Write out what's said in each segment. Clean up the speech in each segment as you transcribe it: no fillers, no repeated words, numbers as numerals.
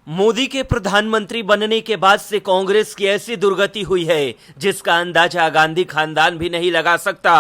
मोदी के प्रधानमंत्री बनने के बाद से कांग्रेस की ऐसी दुर्गति हुई है जिसका अंदाजा गांधी खानदान भी नहीं लगा सकता।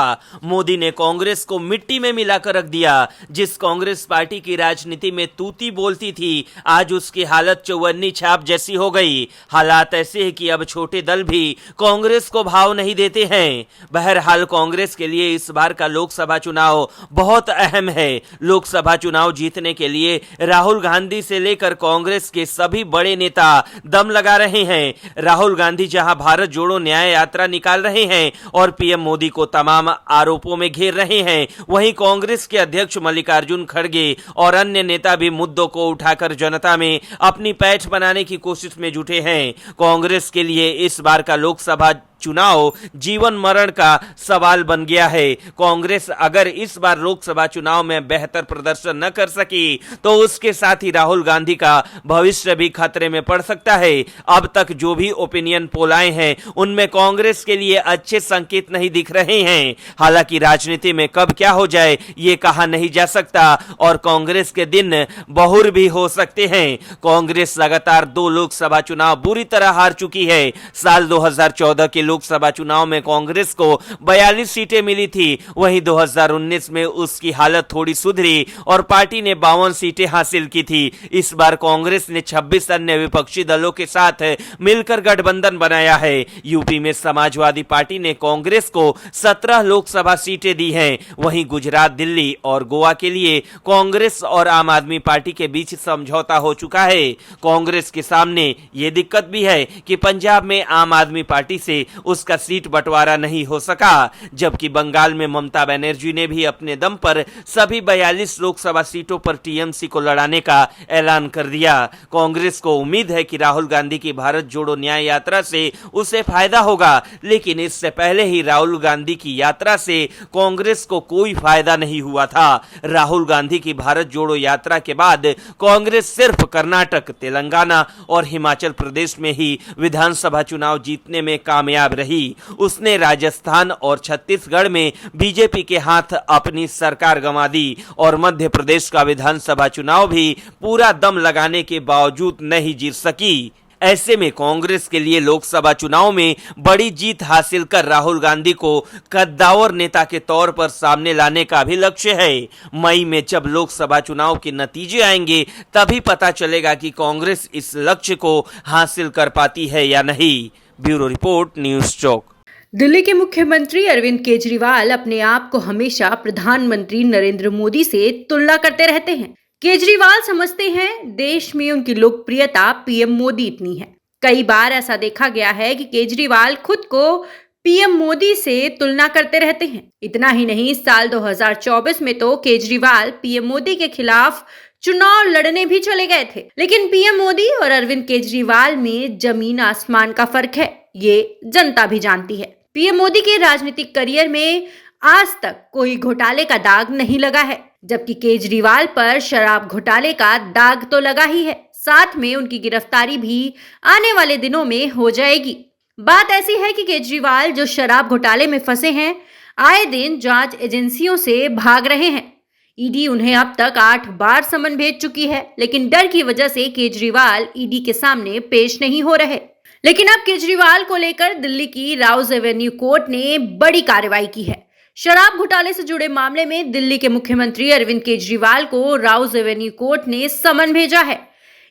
मोदी ने कांग्रेस को मिट्टी में मिलाकर रख दिया। जिस कांग्रेस पार्टी की राजनीति में तूती बोलती थी, आज उसकी हालत चौवन्नी छाप जैसी हो गई। हालात ऐसे हैं कि अब छोटे दल भी कांग्रेस को भाव नहीं देते हैं। बहरहाल कांग्रेस के लिए इस बार का लोकसभा चुनाव बहुत अहम है। लोकसभा चुनाव जीतने के लिए राहुल गांधी से लेकर कांग्रेस के सभी बड़े नेता दम लगा रहे हैं। राहुल गांधी जहां भारत जोड़ो न्याय यात्रा निकाल रहे हैं और पीएम मोदी को तमाम आरोपों में घेर रहे हैं, वहीं कांग्रेस के अध्यक्ष मल्लिकार्जुन खड़गे और अन्य नेता भी मुद्दों को उठाकर जनता में अपनी पैठ बनाने की कोशिश में जुटे हैं। कांग्रेस के लिए इस बार का लोकसभा चुनाव जीवन मरण का सवाल बन गया है। कांग्रेस अगर इस बार लोकसभा चुनाव में बेहतर प्रदर्शन न कर सकी तो उसके साथ ही राहुल गांधी का भविष्य भी खतरे में पड़ सकता है। अब तक जो भी ओपिनियन पोल आए हैं उनमें कांग्रेस के लिए अच्छे संकेत नहीं दिख रहे हैं। हालांकि राजनीति में कब क्या हो जाए ये कहा नहीं जा सकता और कांग्रेस के दिन बहुर भी हो सकते हैं। कांग्रेस लगातार 2 लोकसभा चुनाव बुरी तरह हार चुकी है। साल 2014 के लोकसभा चुनाव में कांग्रेस को 42 सीटें मिली थी, वहीं 2019 में उसकी हालत थोड़ी सुधरी और पार्टी ने 52 सीटें हासिल की थी। इस बार कांग्रेस ने 26 अन्य विपक्षी दलों के साथ मिलकर गठबंधन बनाया है। यूपी में समाजवादी पार्टी ने कांग्रेस को 17 लोकसभा सीटें दी हैं। वहीं गुजरात, दिल्ली और गोवा के लिए कांग्रेस और आम आदमी पार्टी के बीच समझौता हो चुका है। कांग्रेस के सामने यह दिक्कत भी है कि पंजाब में आम आदमी पार्टी से उसका सीट बंटवारा नहीं हो सका, जबकि बंगाल में ममता बनर्जी ने भी अपने दम पर सभी 42 लोकसभा सीटों पर टीएमसी को लड़ाने का ऐलान कर दिया। कांग्रेस को उम्मीद है कि राहुल गांधी की भारत जोड़ो न्याय यात्रा से उसे फायदा होगा, लेकिन इससे पहले ही राहुल गांधी की यात्रा से कांग्रेस को कोई फायदा नहीं हुआ था। राहुल गांधी की भारत जोड़ो यात्रा के बाद कांग्रेस सिर्फ कर्नाटक, तेलंगाना और हिमाचल प्रदेश में ही विधानसभा चुनाव जीतने में कामयाब रही। उसने राजस्थान और छत्तीसगढ़ में बीजेपी के हाथ अपनी सरकार गंवा दी और मध्य प्रदेश का विधानसभा चुनाव भी पूरा दम लगाने के बावजूद नहीं जीत सकी। ऐसे में कांग्रेस के लिए लोकसभा चुनाव में बड़ी जीत हासिल कर राहुल गांधी को कद्दावर नेता के तौर पर सामने लाने का भी लक्ष्य है। मई में जब लोकसभा चुनाव के नतीजे आएंगे तभी पता चलेगा कि कांग्रेस इस लक्ष्य को हासिल कर पाती है या नहीं। ब्यूरो रिपोर्ट, न्यूज़ चौक। दिल्ली के मुख्यमंत्री अरविंद केजरीवाल अपने आप को हमेशा प्रधानमंत्री नरेंद्र मोदी से तुलना करते रहते हैं। केजरीवाल समझते हैं देश में उनकी लोकप्रियता पीएम मोदी इतनी है। कई बार ऐसा देखा गया है कि केजरीवाल खुद को पीएम मोदी से तुलना करते रहते हैं। इतना ही नहीं, साल 2024 में तो केजरीवाल पीएम मोदी के खिलाफ चुनाव लड़ने भी चले गए थे। लेकिन पीएम मोदी और अरविंद केजरीवाल में जमीन आसमान का फर्क है, ये जनता भी जानती है। पीएम मोदी के राजनीतिक करियर में आज तक कोई घोटाले का दाग नहीं लगा है, जबकि केजरीवाल पर शराब घोटाले का दाग तो लगा ही है। साथ में उनकी गिरफ्तारी भी आने वाले दिनों में हो जाएगी। बात ऐसी है कि केजरीवाल जो शराब घोटाले में फंसे हैं, आए दिन जांच एजेंसियों से भाग रहे हैं। ईडी उन्हें अब तक 8 बार समन भेज चुकी है, लेकिन डर की वजह से केजरीवाल ईडी के सामने पेश नहीं हो रहे। लेकिन अब केजरीवाल को लेकर दिल्ली की राउज एवेन्यू कोर्ट ने बड़ी कार्रवाई की है। शराब घोटाले से जुड़े मामले में दिल्ली के मुख्यमंत्री अरविंद केजरीवाल को राउज एवेन्यू कोर्ट ने समन भेजा है।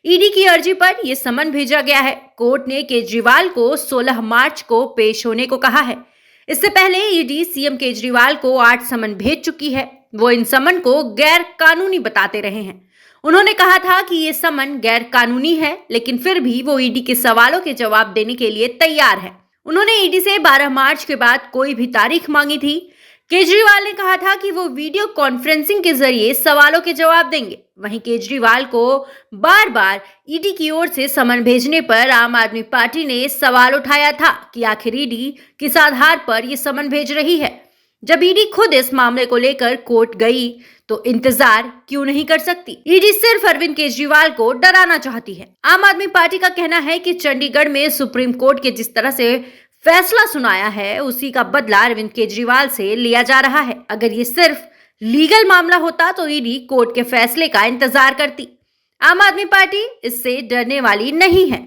ईडी की अर्जी पर यह समन भेजा गया है। कोर्ट ने केजरीवाल को 16 मार्च को पेश होने को कहा है। इससे पहले ईडी सीएम केजरीवाल को 8 समन भेज चुकी है। वो इन समन को गैर कानूनी बताते रहे हैं। उन्होंने कहा था कि ये समन गैर कानूनी है, लेकिन फिर भी वो ईडी के सवालों के जवाब देने के लिए तैयार है। उन्होंने ईडी से 12 मार्च के बाद कोई भी तारीख मांगी थी। केजरीवाल ने कहा था कि वो वीडियो कॉन्फ्रेंसिंग के जरिए सवालों के जवाब देंगे। वहीं केजरीवाल को बार बार ईडी की ओर से समन भेजने पर आम आदमी पार्टी ने सवाल उठाया था कि आखिर ईडी किस आधार पर ये समन भेज रही है। जब ईडी खुद इस मामले को लेकर कोर्ट गई तो इंतजार क्यों नहीं कर सकती। ईडी सिर्फ अरविंद केजरीवाल को डराना चाहती है। आम आदमी पार्टी का कहना है कि चंडीगढ़ में सुप्रीम कोर्ट के जिस तरह से फैसला सुनाया है, उसी का बदला अरविंद केजरीवाल से लिया जा रहा है। अगर ये सिर्फ लीगल मामला होता तो ईडी कोर्ट के फैसले का इंतजार करती। आम आदमी पार्टी इससे डरने वाली नहीं है।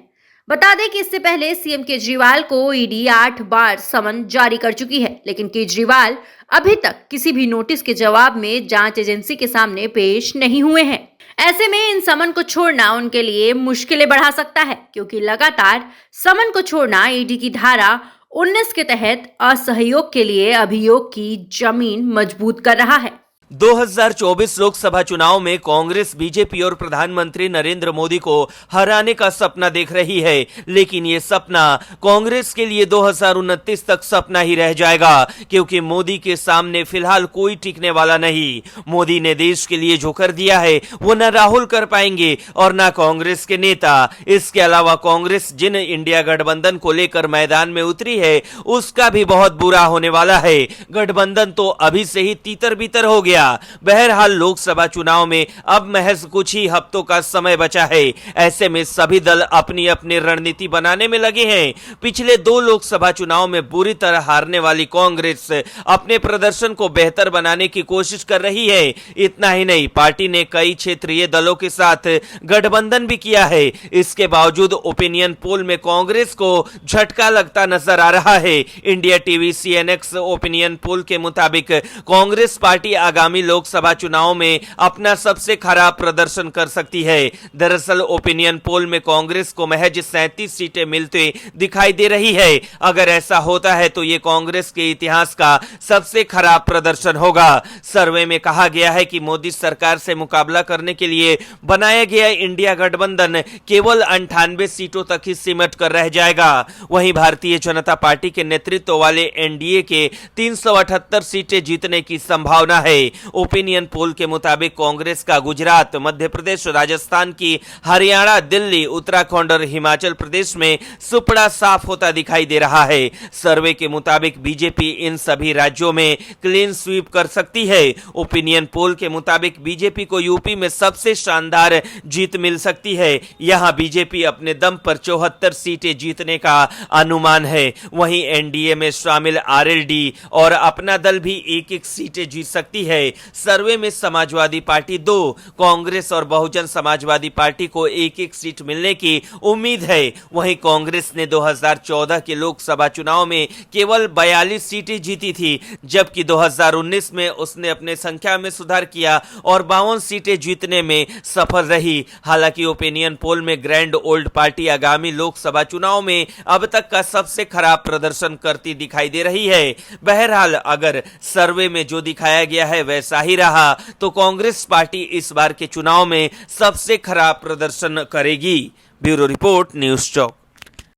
बता दें कि इससे पहले सीएम केजरीवाल को ईडी 8 बार समन जारी कर चुकी है, लेकिन केजरीवाल अभी तक किसी भी नोटिस के जवाब में जांच एजेंसी के सामने पेश नहीं हुए हैं। ऐसे में इन समन को छोड़ना उनके लिए मुश्किलें बढ़ा सकता है, क्योंकि लगातार समन को छोड़ना ईडी की धारा 19 के तहत असहयोग के लिए अभियोग की जमीन मजबूत कर रहा है। 2024 लोकसभा चुनाव में कांग्रेस बीजेपी और प्रधानमंत्री नरेंद्र मोदी को हराने का सपना देख रही है, लेकिन ये सपना कांग्रेस के लिए 2029 तक सपना ही रह जाएगा, क्योंकि मोदी के सामने फिलहाल कोई टिकने वाला नहीं। मोदी ने देश के लिए जो कर दिया है वो न राहुल कर पाएंगे और न कांग्रेस के नेता। इसके अलावा कांग्रेस जिन इंडिया गठबंधन को लेकर मैदान में उतरी है उसका भी बहुत बुरा होने वाला है। गठबंधन तो अभी से ही तीतर बीतर हो गया। बहरहाल लोकसभा चुनाव में अब महज कुछ ही हफ्तों का समय बचा है। ऐसे में सभी दल अपनी अपनी रणनीति बनाने में लगे हैं। पिछले 2 लोकसभा चुनाव में बुरी तरह हारने वाली कांग्रेस अपने प्रदर्शन को बेहतर बनाने की कोशिश कर रही है। इतना ही नहीं, पार्टी ने कई क्षेत्रीय दलों के साथ गठबंधन भी किया है। इसके बावजूद ओपिनियन पोल में कांग्रेस को झटका लगता नजर आ रहा है। India TV CNX opinion poll के मुताबिक कांग्रेस पार्टी आगामी लोकसभा चुनाव में अपना सबसे खराब प्रदर्शन कर सकती है। दरअसल ओपिनियन पोल में कांग्रेस को महज 37 सीटें मिलते दिखाई दे रही है। अगर ऐसा होता है तो यह कांग्रेस के इतिहास का सबसे खराब प्रदर्शन होगा। सर्वे में कहा गया है कि मोदी सरकार से मुकाबला करने के लिए बनाया गया इंडिया गठबंधन केवल 98 सीटों तक ही सिमट कर रह जाएगा। वहीं भारतीय जनता पार्टी के नेतृत्व वाले एनडीए के 378 सीटें जीतने की संभावना है। ओपिनियन पोल के मुताबिक कांग्रेस का गुजरात, मध्य प्रदेश, राजस्थान की हरियाणा, दिल्ली, उत्तराखंड और हिमाचल प्रदेश में सुपड़ा साफ होता दिखाई दे रहा है। सर्वे के मुताबिक बीजेपी इन सभी राज्यों में क्लीन स्वीप कर सकती है। ओपिनियन पोल के मुताबिक बीजेपी को यूपी में सबसे शानदार जीत मिल सकती है। यहां बीजेपी अपने दम पर 74 सीटें जीतने का अनुमान है। वहीं एनडीए में शामिल आरएलडी और अपना दल भी एक-एक सीटें जीत सकती है। सर्वे में समाजवादी पार्टी 2, कांग्रेस और बहुजन समाजवादी पार्टी को एक-एक सीट मिलने की उम्मीद है। वहीं कांग्रेस ने 2014 के लोकसभा चुनाव में केवल 42 सीटें जीती थी, जबकि 2019 में उसने अपने संख्या में सुधार किया और 52 सीटें जीतने में सफल रही। हालांकि ओपिनियन पोल में ग्रैंड ओल्ड पार्टी आगामी लोकसभा चुनाव में अब तक का सबसे खराब प्रदर्शन करती दिखाई दे रही है। बहरहाल अगर सर्वे में जो दिखाया गया है वैसा ही रहा तो कांग्रेस पार्टी इस बार के चुनाव में सबसे खराब प्रदर्शन करेगी। ब्यूरो रिपोर्ट, न्यूज़ चौक।